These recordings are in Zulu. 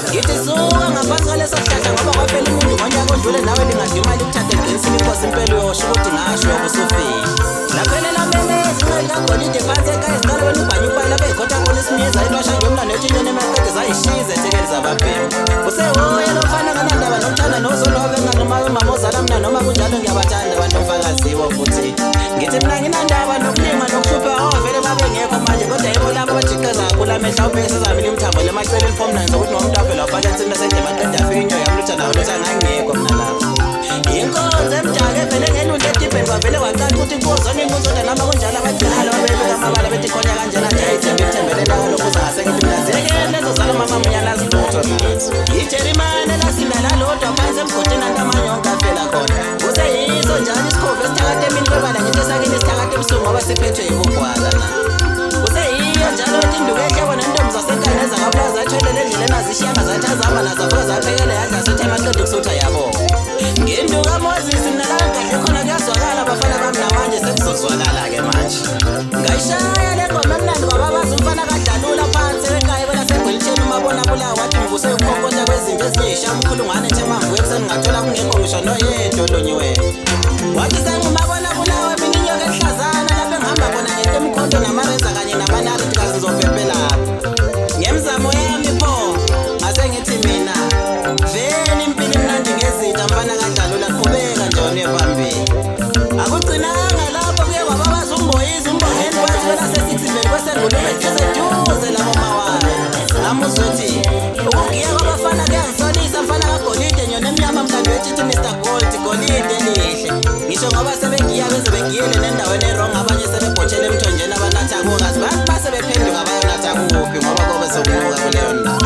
Ngithi suka ngaphansi kwaleso sihlahla ngoba kwaphela umuntu ngonyaka odlule nawe lingadimali ukuthatha ngenisini inkosi impela uyosho ukuthi ngasho ubusufile. Laphelela memezi inceli kagolide phansi ekhaya iziqala wena ubhanyupala beyikhotha khona isimiza intwasha njomlando ethinyweni emaqede zayishiza ethekeli zababhemu. Usehoya lofana kanandaba nomthanda nozolove nganoma umama ozala mna noma kunjalo ngiyabathanda abantu omfakaziwo futhi. Ngithi mina nginandaba nokulima nokuhlupha ovele babengekho manje kodwa yibo labo abajiqeza kakhulu amehla ubheke sezamile imthambo lemaceleni fomnanzi ukuthi nomuntu avela wafaka ensimini esendima qeda afike inyo yamlutha nawo lutha ngangekho mina lapho. Inkonzo emdaka evele ngeluntu edibheni kwavele waqala ukuthi inkuzona inkunzoda noma kunjalo abagcinalo babeluka amabala bethi khona kanjena nje ayithembe ithembelele kalokhu zangasekithi mina ziyekele lezo zalo mama munyana zilutho nathi. Ijerimane lasinda lalodwa phansi emgodini antamanyonke afela khona. Kuseyiso njalo isikhova esithakade emini kwebala ngithi esakini isithakade ebusuku ngoba siphethwe yibugwala na. Kuseyiyo njalo ethi induku ehlebo nentombi zasekhaya nezakabulawa zatholele endleleni azishiyanga zathi azihamba nazavuka zaphekele yadla sethe amaqedi kusutha yabo. Ngenduka Moses mina la kahle khona kuyazwakala abafana bami namanje sekuzozwakala-ke manje. Ngayishaya le ngoma emnandi kwababazi umfana kadlalula phansi ekhaya kwelaseGwilitsheni umabona bulawa wathi mvuse ukhonkotha kwezinto ezineyishamkhulungwane nje mamvu ekuseni ngathola kungekho ngisho noyedwa olonyiweyo. Wathi sengumabona bulawa mina inyoka ehlazana lapho engihamba khona ngetemkhonto namareza kanye namanarithi kazizophephela. Ngemzamo yami pho ngase ngithi mina vele impilo imnandi ngezitha mfana kadlalula qhubeka nje unephambili. Akugcinanga lapho kuye kwababaza umboyizi umbongeni phansi kwelase-6 vele kwesengulube seduze labo mawayo. Ngamuzwa uthi ukugiya kwabafana kuyangisolisa mfana kagolide nyona emnyama mlando ethi Mr Gold golide elihle. Ngisho ngoba sebegiya beze begiyele nendaweni erong abanye sebebhotshele emthonjeni abanatha kukazi base bephenduka bayonatha kuphi ngoba kobe sokunuka kuleyo ndawo.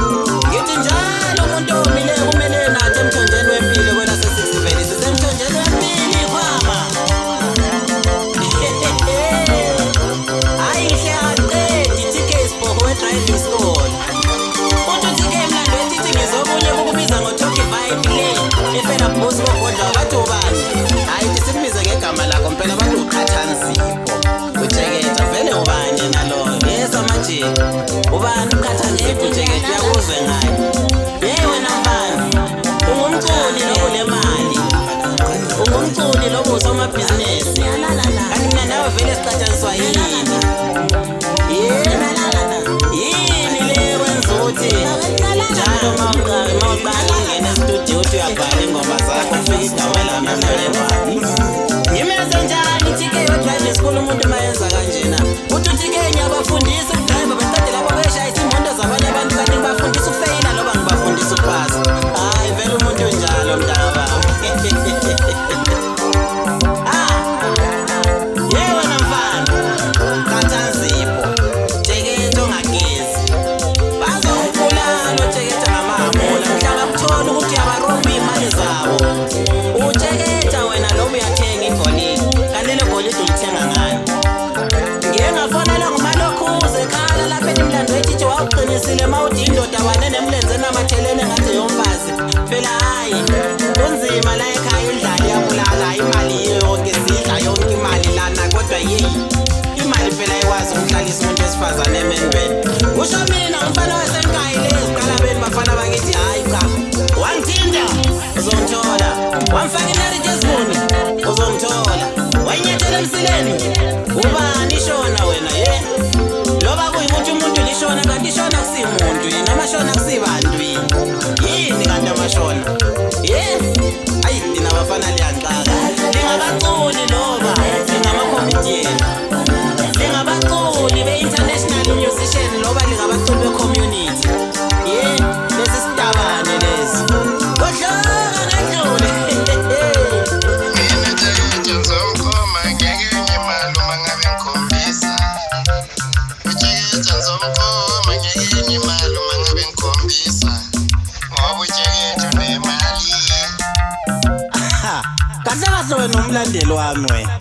Ngithi njalo umuntu omile kumele nathi emthonjeni wempilo kwelase-6 vele sisemthonjeni wempilo ikhwama. Hayi ngihle aqedi TK Spoko we-driving school. Uthi TK mlando ethi ngizobunye ukubiza ngoToki Vibe le efena boss bogodla wathi ubani. Hayi sikubize ngegama lakho mpela abantu uqhathanzipho. Ujeketa vele ubani nalo yes amanje ubani uqhathanzipho ujeketa uyakuzwe ngayo. Hey wena mfana ungumculi lokule mali ungumculi lobusomabhizinisi kanti mina nawe vele siqhathaniswa yini? Yini le wenza ukuthi njalo mawuqala ungene estudio uthi uyabhala ingoma zakho ufike igama lami emlalengwani. Ngimeze njani TK we-driving school umuntu mayenza kanjena? Uthi TK ngiyabafundisa ukudrayiva becade lapho beshayisa imoto zabanye abantu kanti ngibafundisa ukufeyila loba ngibafundisa ukupasa. Hayi vele umuntu njalo mntaka bami. Wena mfana Khathanzipho Jeketa ongagezi bazokubulala uJeketa ngamahhamula mhlaka kuthola ukuthi uyabaromba iy'mali zabo. Ujeketa wena lo uyathenga igolide kanti lelo golide ulithenga ngani? Ngiye ngafonelwa ngumalokhuze ekhala lapha emlando ethi wawuqinisile mawuthi indoda wane nemlenze enamathelene ngathi yomfazi. Phela hayi kunzima la ekhaya indlala iyabulala imali yonke sidla yonke imali lana kodwa yeyi imali phela ikwazi ukuhlalisa umuntu wesifazane emendweni. Kusho mina umfana wasenkaya le eziqalabeni bafana bakithi hayi cha wangithinta uzongithola wamfaka inariti esifuni uzongithola wayinyathela emsileni ubani ishona wena ye loba kuyikuthi umuntu lishona kanti ishona kusimuntu yini amashona kusibantu yini kanti amashona hayi thina bafana liyanxaka lingabaculi loba lingamakomedian lingabaculi be-international musician loba lingabaculi be-community lezi sitabane lezi kodloka ngadlule. Kahle kahle wena umlandeli wami wena.